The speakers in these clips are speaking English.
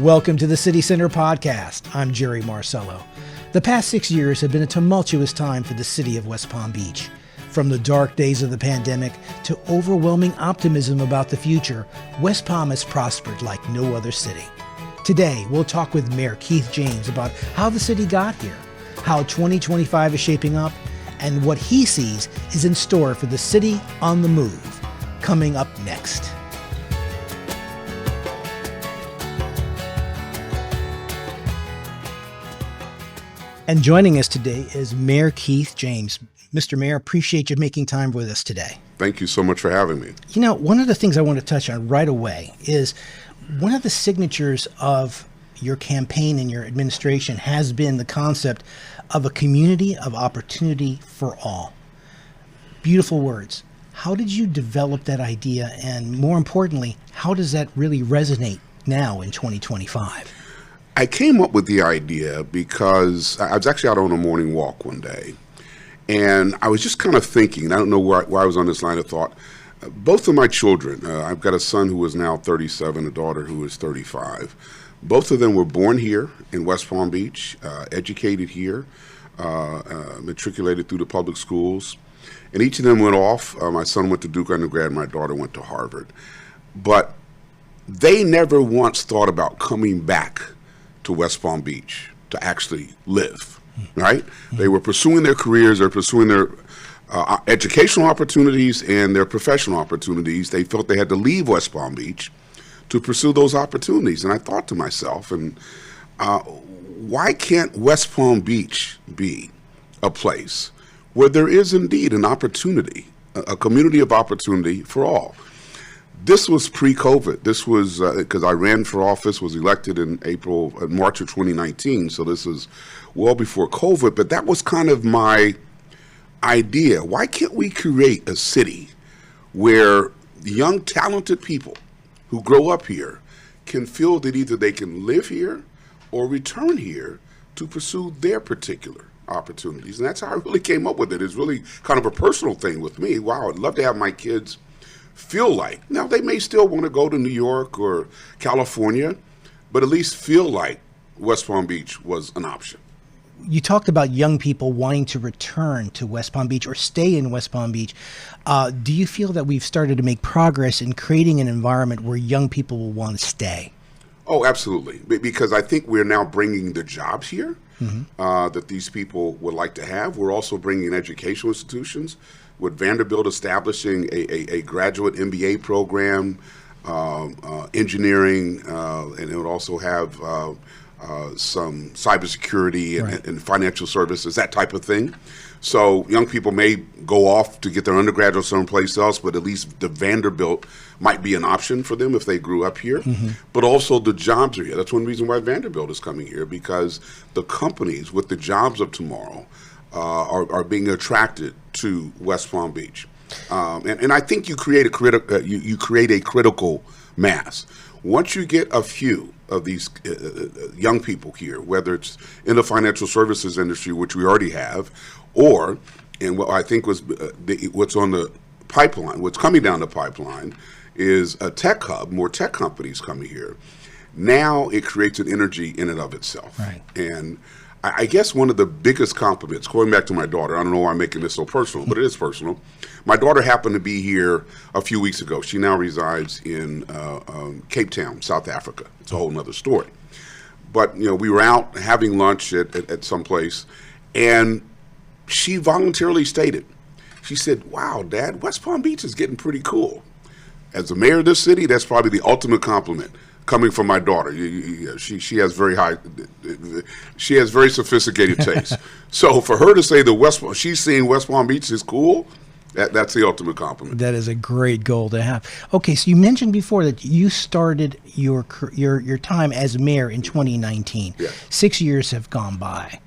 Welcome to the City Center Podcast. I'm Jerry Marcello. The past 6 years have been a tumultuous time for the city of West Palm Beach. From the dark days of the pandemic to overwhelming optimism about the future, West Palm has prospered like no other city. Today, we'll talk with Mayor Keith James about how the city got here, how 2025 is shaping up, and what he sees is in store for the city on the move. Coming up next. And joining us today is Mayor Keith James. Mr. Mayor, appreciate you making time with us today. Thank you so much for having me. You know, one of the things I want to touch on right away is one of the signatures of your campaign and your administration has been the concept of a community of opportunity for all. Beautiful words. How did you develop that idea? And more importantly, how does that really resonate now in 2025? I came up with the idea because I was actually out on a morning walk one day, and I was just kind of thinking, I don't know why I was on this line of thought. Both of my children, I've got a son who is now 37, a daughter who is 35. Both of them were born here in West Palm Beach, educated here, matriculated through the public schools, and each of them went off. My son went to Duke undergrad, my daughter went to Harvard. But they never once thought about coming back to West Palm Beach to actually live, right? They were pursuing their careers, they're pursuing their educational opportunities and their professional opportunities. They felt they had to leave West Palm Beach to pursue those opportunities. And I thought to myself, why can't West Palm Beach be a place where there is indeed an opportunity, a community of opportunity for all? This was pre-COVID. This was because I ran for office, was elected in March of 2019. So this is well before COVID. But that was kind of my idea. Why can't we create a city where young, talented people who grow up here can feel that either they can live here or return here to pursue their particular opportunities? And that's how I really came up with it. It's really kind of a personal thing with me. Wow, I'd love to have my kids feel like, now they may still want to go to New York or California, but at least feel like West Palm Beach was an option. You talked about young people wanting to return to West Palm Beach or stay in West Palm Beach. Do you feel that we've started to make progress in creating an environment where young people will want to stay? Oh, absolutely. Because I think we're now bringing the jobs here that these people would like to have. We're also bringing educational institutions, with Vanderbilt establishing a graduate MBA program, engineering, and it would also have some cybersecurity and financial services, that type of thing. So young people may go off to get their undergraduate someplace else, but at least the Vanderbilt might be an option for them if they grew up here. But also the jobs are here. That's one reason why Vanderbilt is coming here, because the companies with the jobs of tomorrow are being attracted to West Palm Beach, and I think you create a critical mass. Once you get a few of these young people here, whether it's in the financial services industry, which we already have, or in what I think was what's on the pipeline, what's coming down the pipeline, is a tech hub, more tech companies coming here. Now it creates an energy in and of itself, right. And I guess one of the biggest compliments, going back to my daughter, I don't know why I'm making this so personal, but it is personal. My daughter happened to be here a few weeks ago. She now resides in Cape Town, South Africa. It's a whole nother story. But, you know, we were out having lunch at some place, and she voluntarily stated, she said, "Wow, Dad, West Palm Beach is getting pretty cool." As the mayor of this city, that's probably the ultimate compliment coming from my daughter. She has very sophisticated taste. So for her to say she's seeing West Palm Beach is cool, that's the ultimate compliment. That is a great goal to have. Okay, so you mentioned before that you started your time as mayor in 2019. Yes. 6 years have gone by.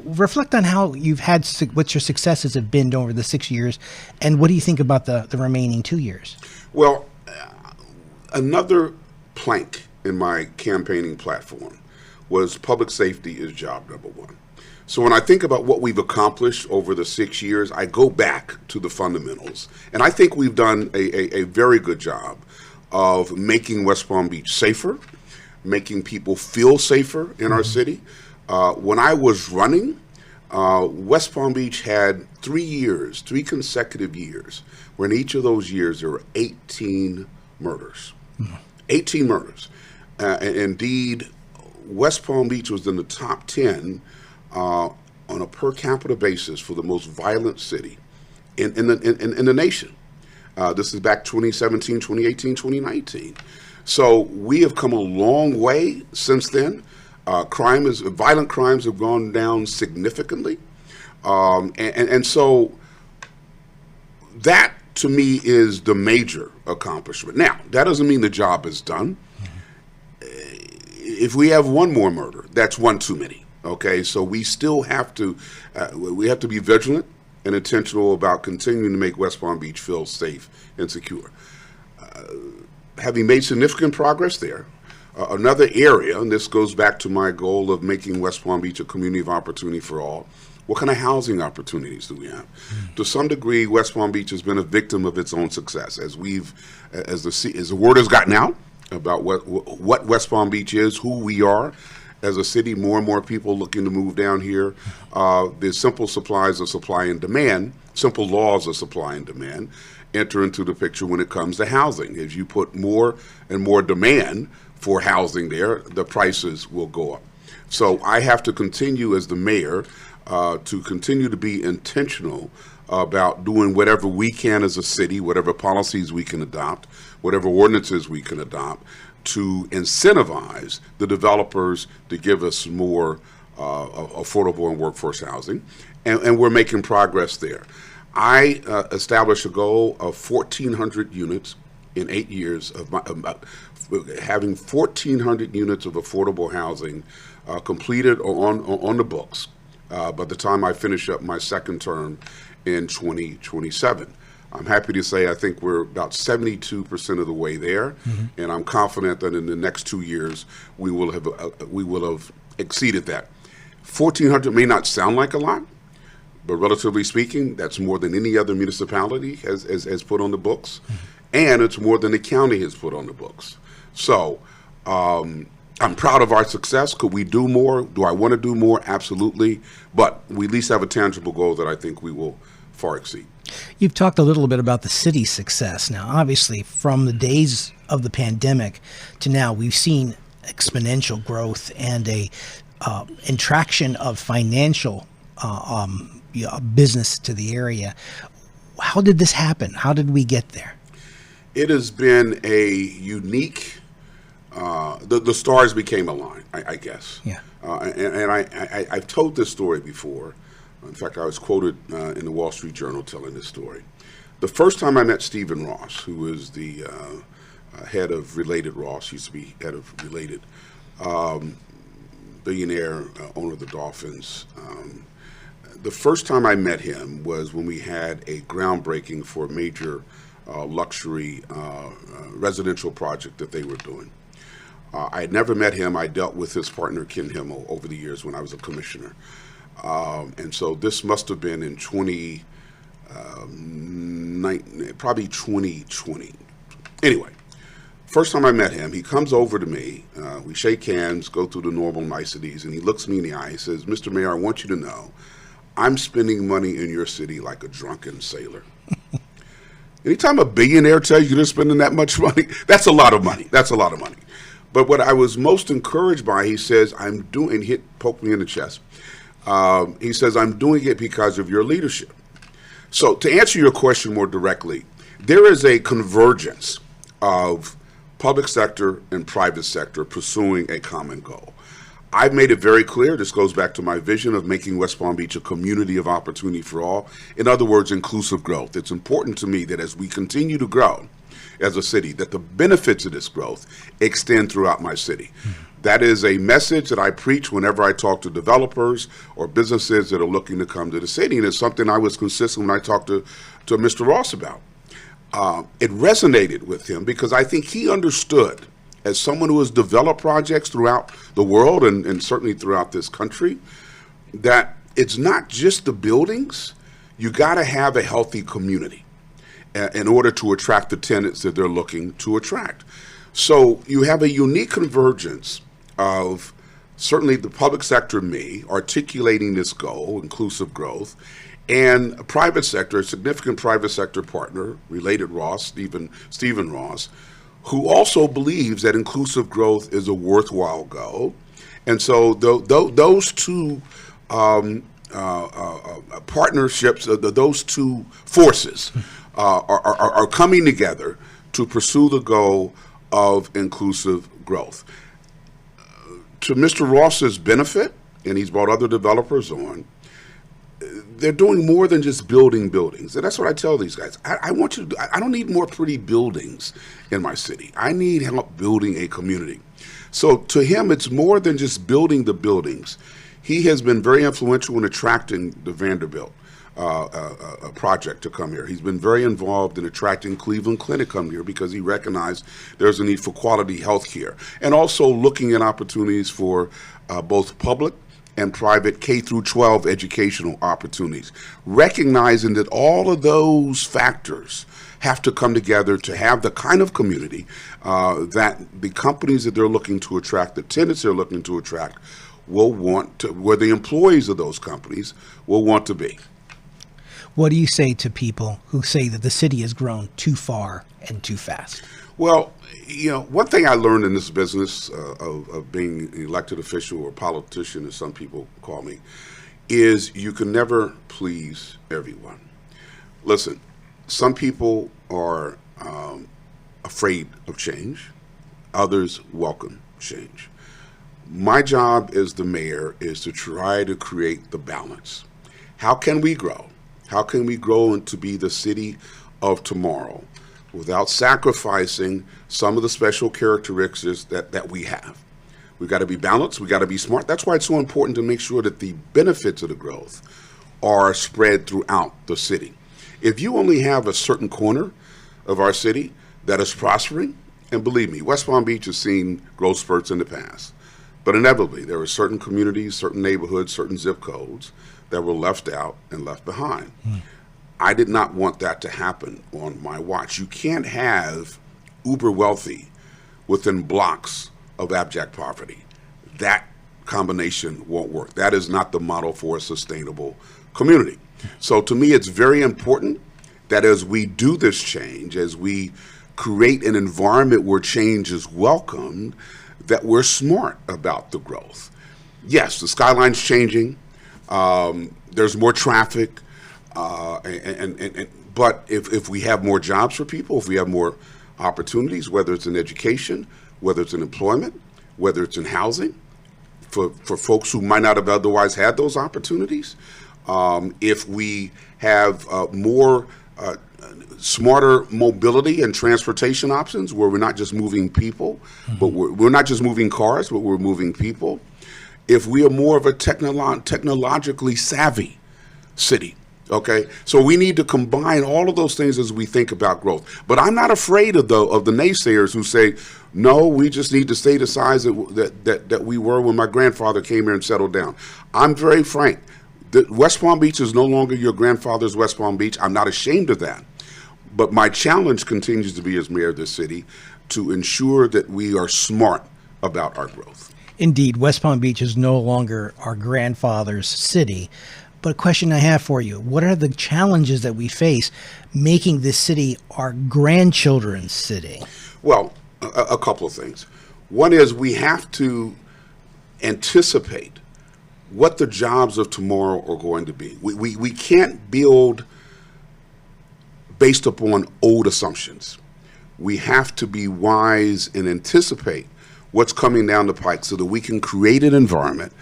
Reflect on how you've had, what your successes have been over the 6 years, and what do you think about the remaining 2 years? Well, another plank in my campaigning platform was public safety is job number one. So when I think about what we've accomplished over the 6 years, I go back to the fundamentals. And I think we've done a very good job of making West Palm Beach safer, making people feel safer in our city. When I was running, West Palm Beach had 3 consecutive years, where in each of those years there were 18 murders. 18 murders. Indeed, West Palm Beach was in the top 10 on a per capita basis for the most violent city in the nation. This is back 2017, 2018, 2019. So we have come a long way since then. Violent crimes have gone down significantly. And so that, to me, is the major accomplishment. Now, that doesn't mean the job is done. If we have one more murder, that's one too many. Okay, so we still have to be vigilant and intentional about continuing to make West Palm Beach feel safe and secure. Having made significant progress there, another area, and this goes back to my goal of making West Palm Beach a community of opportunity for all, what kind of housing opportunities do we have? To some degree, West Palm Beach has been a victim of its own success. As the word has gotten out about what West Palm Beach is, who we are as a city, more and more people looking to move down here. The simple supplies of supply and demand, simple laws of supply and demand, enter into the picture when it comes to housing. As you put more and more demand for housing there, the prices will go up. So I have to continue as the mayor to continue to be intentional about doing whatever we can as a city, whatever policies we can adopt, whatever ordinances we can adopt to incentivize the developers to give us more affordable and workforce housing. And we're making progress there. I established a goal of 1,400 units in 8 years of having 1,400 units of affordable housing completed or on the books by the time I finish up my second term in 2027. I'm happy to say I think we're about 72% of the way there, and I'm confident that in the next 2 years we will have exceeded that. 1,400 may not sound like a lot, but relatively speaking, that's more than any other municipality has put on the books, and it's more than the county has put on the books. So I'm proud of our success. Could we do more? Do I want to do more? Absolutely. But we at least have a tangible goal that I think we will far exceed. You've talked a little bit about the city's success. Now, obviously, from the days of the pandemic to now, we've seen exponential growth and a attraction of financial business to the area. How did this happen? How did we get there? It has been a unique, the stars became aligned, I guess. Yeah. And I've told this story before. In fact, I was quoted in the Wall Street Journal telling this story. The first time I met Stephen Ross, who is the head of Related Ross, used to be head of Related, billionaire owner of the Dolphins. The first time I met him was when we had a groundbreaking for a major luxury residential project that they were doing. I had never met him. I dealt with his partner, Ken Himmel, over the years when I was a commissioner. And so this must have been in probably 2020. Anyway, first time I met him, he comes over to me. We shake hands, go through the normal niceties, and he looks me in the eye. He says, "Mr. Mayor, I want you to know I'm spending money in your city like a drunken sailor." Anytime a billionaire tells you they're spending that much money, that's a lot of money. That's a lot of money. But what I was most encouraged by, he says, poked me in the chest. He says, "I'm doing it because of your leadership." So to answer your question more directly, there is a convergence of public sector and private sector pursuing a common goal. I've made it very clear, this goes back to my vision of making West Palm Beach a community of opportunity for all. In other words, inclusive growth. It's important to me that as we continue to grow as a city, that the benefits of this growth extend throughout my city. That is a message that I preach whenever I talk to developers or businesses that are looking to come to the city, and it's something I was consistent when I talked to Mr. Ross about. It resonated with him because I think he understood, as someone who has developed projects throughout the world and certainly throughout this country, that it's not just the buildings. You got to have a healthy community. in order to attract the tenants that they're looking to attract. So you have a unique convergence of certainly the public sector, me, articulating this goal, inclusive growth, and a private sector, a significant private sector partner, related Ross, Stephen Ross, who also believes that inclusive growth is a worthwhile goal. And so those two partnerships, those two forces are coming together to pursue the goal of inclusive growth. To Mr. Ross's benefit, and he's brought other developers on, they're doing more than just building buildings. And that's what I tell these guys. I want you to I don't need more pretty buildings in my city. I need help building a community. So to him, it's more than just building the buildings. He has been very influential in attracting the Vanderbilt project to come here. He's been very involved in attracting Cleveland Clinic come here because he recognized there's a need for quality health care, and also looking at opportunities for both public and private K through 12 educational opportunities, recognizing that all of those factors have to come together to have the kind of community that the companies that they're looking to attract, the tenants they're looking to attract, will want to, where the employees of those companies will want to be. What do you say to people who say that the city has grown too far and too fast? Well, you know, one thing I learned in this business of being an elected official or politician, as some people call me, is you can never please everyone. Listen, some people are afraid of change. Others welcome change. My job as the mayor is to try to create the balance. How can we grow? How can we grow and to be the city of tomorrow without sacrificing some of the special characteristics that we have? We've got to be balanced. We've got to be smart. That's why it's so important to make sure that the benefits of the growth are spread throughout the city. If you only have a certain corner of our city that is prospering, and believe me, West Palm Beach has seen growth spurts in the past, but inevitably there are certain communities, certain neighborhoods, certain zip codes that were left out and left behind. I did not want that to happen on my watch. You can't have uber wealthy within blocks of abject poverty. That combination won't work. That is not the model for a sustainable community. So to me, it's very important that as we do this change, as we create an environment where change is welcomed, that we're smart about the growth. Yes, the skyline's changing. There's more traffic. But if we have more jobs for people, if we have more opportunities, whether it's in education, whether it's in employment, whether it's in housing, for folks who might not have otherwise had those opportunities, if we have more smarter mobility and transportation options where we're not just moving people, but we're not just moving cars, but we're moving people, if we are more of a technologically savvy city. Okay, so we need to combine all of those things as we think about growth. But I'm not afraid of the naysayers who say, no, we just need to stay the size that we were when my grandfather came here and settled down. I'm very frank. West Palm Beach is no longer your grandfather's West Palm Beach. I'm not ashamed of that. But my challenge continues to be as mayor of this city to ensure that we are smart about our growth. Indeed, West Palm Beach is no longer our grandfather's city. But a question I have for you, what are the challenges that we face making this city our grandchildren's city? Well, a couple of things. One is we have to anticipate what the jobs of tomorrow are going to be. We can't build based upon old assumptions. We have to be wise and anticipate what's coming down the pike so that we can create an environment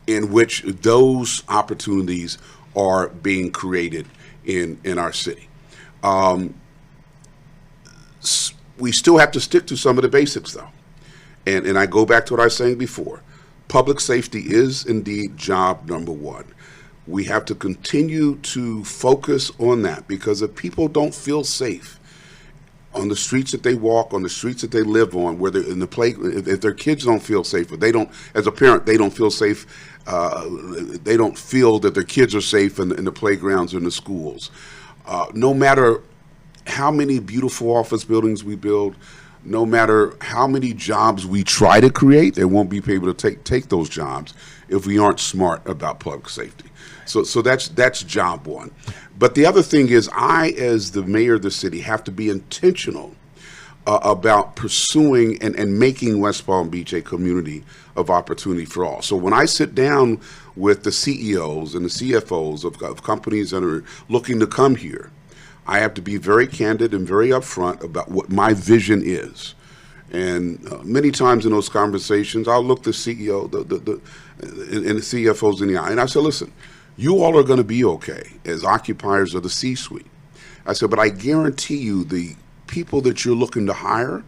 in which those opportunities are being created in our city. We still have to stick to some of the basics, though. And I go back to what I was saying before. Public safety is indeed job number one. We have to continue to focus on that, because if people don't feel safe on the streets that they walk, on the streets that they live on, whether in the play, if their kids don't feel safe, if they don't, as a parent, they don't feel safe, they don't feel that their kids are safe in the playgrounds or in the schools. No matter how many beautiful office buildings we build, no matter how many jobs we try to create, they won't be able to take those jobs if we aren't smart about public safety. So that's job one. But the other thing is, I, as the mayor of the city, have to be intentional about pursuing and making West Palm Beach a community of opportunity for all. So when I sit down with the CEOs and the CFOs of companies that are looking to come here, I have to be very candid and very upfront about what my vision is. And many times in those conversations, I'll look the CEO and the CFOs in the eye, and I say, listen, you all are going to be okay as occupiers of the C-suite. I said, but I guarantee you the people that you're looking to hire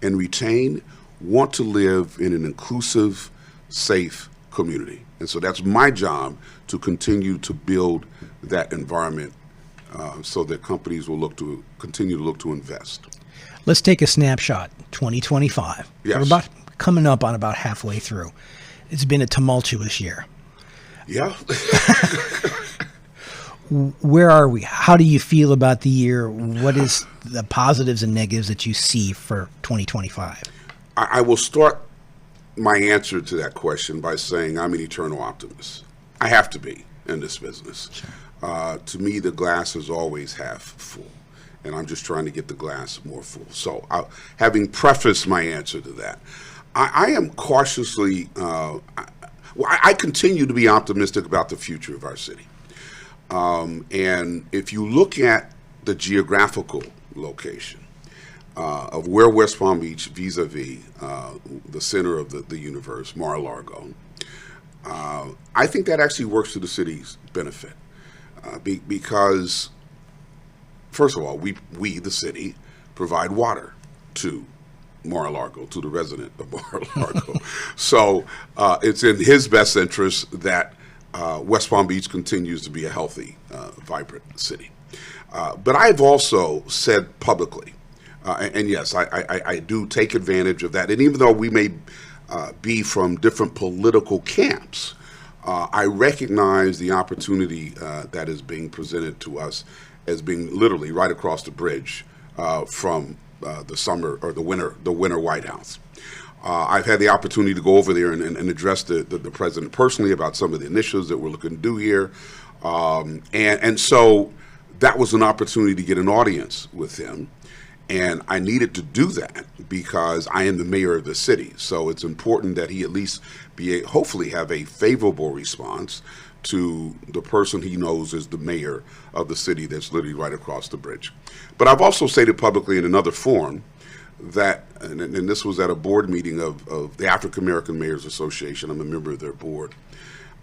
and retain want to live in an inclusive, safe community. And so that's my job, to continue to build that environment so that companies will continue to look to invest. Let's take a snapshot, 2025. Yes. We're coming up on about halfway through. It's been a tumultuous year. Yeah. Where are we? How do you feel about the year? What is the positives and negatives that you see for 2025? I will start my answer to that question by saying I'm an eternal optimist. I have to be in this business. Sure. To me, the glass is always half full, and I'm just trying to get the glass more full. So having prefaced my answer to that, I am cautiously, I continue to be optimistic about the future of our city. And if you look at the geographical location of where West Palm Beach, vis-a-vis the center of the universe, Mar-a-Lago, I think that actually works to the city's benefit. Because, first of all, we, the city, provide water to Mar-a-Lago, to the resident of Mar-a-Lago. So it's in his best interest that West Palm Beach continues to be a healthy, vibrant city. But I've also said publicly, and yes, I do take advantage of that. And even though we may be from different political camps, I recognize the opportunity that is being presented to us as being literally right across the bridge from the summer or the winter White House. I've had the opportunity to go over there and address the president personally about some of the initiatives that we're looking to do here. And so that was an opportunity to get an audience with him. And I needed to do that because I am the mayor of the city. So it's important that he at least hopefully have a favorable response to the person he knows is the mayor of the city that's literally right across the bridge. But I've also stated publicly in another forum that, and this was at a board meeting of the African American Mayors Association. I'm a member of their board.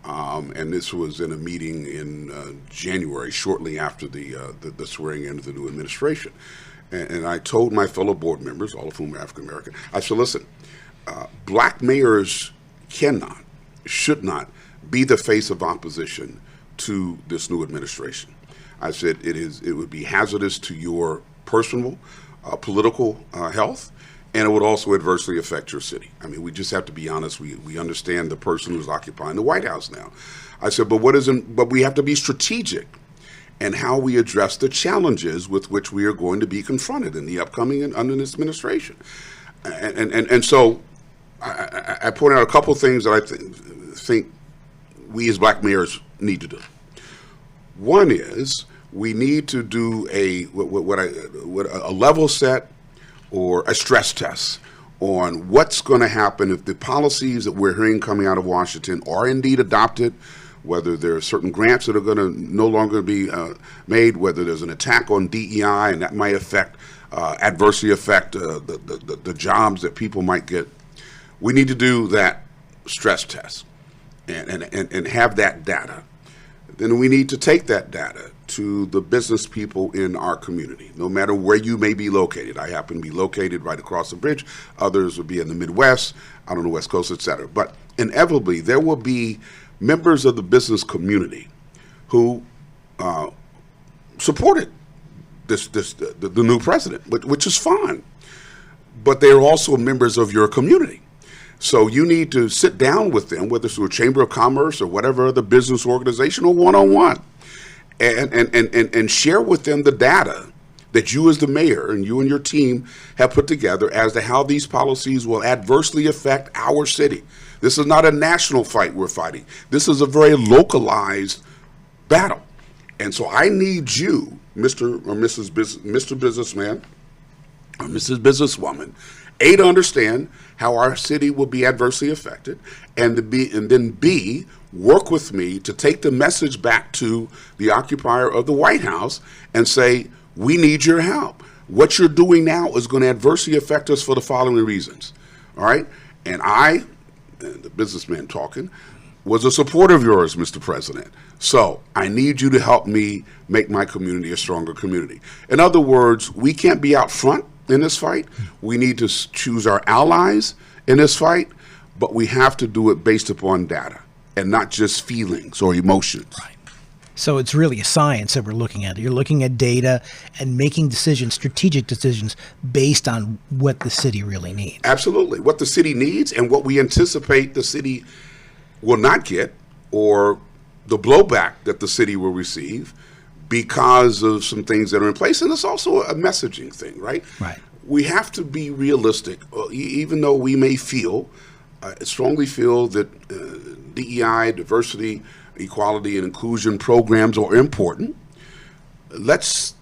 And this was in a meeting in January, shortly after the swearing in of the new administration. And I told my fellow board members, all of whom are African American, I said, listen, black mayors should not be the face of opposition to this new administration. I said it would be hazardous to your personal political health, and it would also adversely affect your city. I mean, we just have to be honest. We understand the person who's occupying the White House now. I said, but we have to be strategic in how we address the challenges with which we are going to be confronted in the upcoming and under this administration. And so I point out a couple of things that I think we as black mayors need to do. One is we need to do a level set or a stress test on what's going to happen if the policies that we're hearing coming out of Washington are indeed adopted, whether there are certain grants that are going to no longer be made, whether there's an attack on DEI and that might adversely affect the jobs that people might get. We need to do that stress test and have that data. Then we need to take that data to the business people in our community, no matter where you may be located. I happen to be located right across the bridge. Others would be in the Midwest, out on the West Coast, et cetera. But inevitably, there will be members of the business community who supported the new president, which is fine. But they're also members of your community. So you need to sit down with them, whether it's through a chamber of commerce or whatever other business organization or one-on-one, and share with them the data that you as the mayor and you and your team have put together as to how these policies will adversely affect our city. This is not a national fight we're fighting. This is a very localized battle. And so I need you, Mr. or Mrs. Mr. Businessman or Mrs. Businesswoman, A, to understand how our city will be adversely affected, and then B, work with me to take the message back to the occupier of the White House and say, we need your help. What you're doing now is going to adversely affect us for the following reasons. All right? And I, the businessman talking, was a supporter of yours, Mr. President. So I need you to help me make my community a stronger community. In other words, we can't be out front in this fight. We need to choose our allies in this fight, but we have to do it based upon data and not just feelings or emotions. Right. So it's really a science that we're looking at. You're looking at data and making decisions, strategic decisions, based on what the city really needs. Absolutely. What the city needs and what we anticipate the city will not get, or the blowback that the city will receive because of some things that are in place. And it's also a messaging thing, right? Right. We have to be realistic, even though we may strongly feel that DEI, diversity, equality, and inclusion programs are important. Let's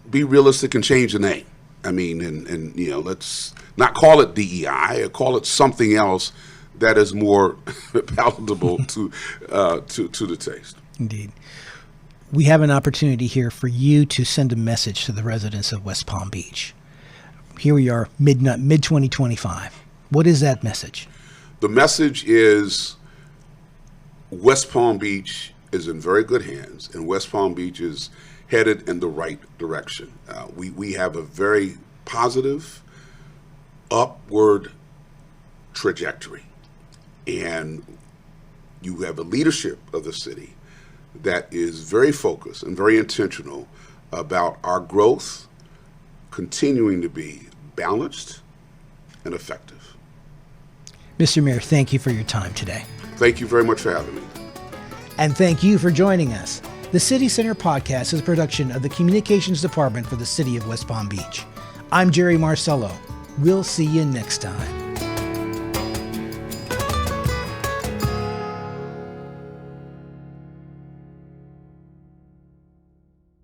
be realistic and change the name. I mean, and let's not call it DEI, or call it something else that is more palatable to the taste. Indeed. We have an opportunity here for you to send a message to the residents of West Palm Beach. Here we are, mid-2025. What is that message? The message is West Palm Beach is in very good hands, and West Palm Beach is headed in the right direction. We have a very positive, upward trajectory. And you have a leadership of the city that is very focused and very intentional about our growth continuing to be balanced and effective. Mr. Mayor, thank you for your time today. Thank you very much for having me. And thank you for joining us. The City Center Podcast is a production of the Communications Department for the City of West Palm Beach. I'm Jerry Marcello. We'll see you next time.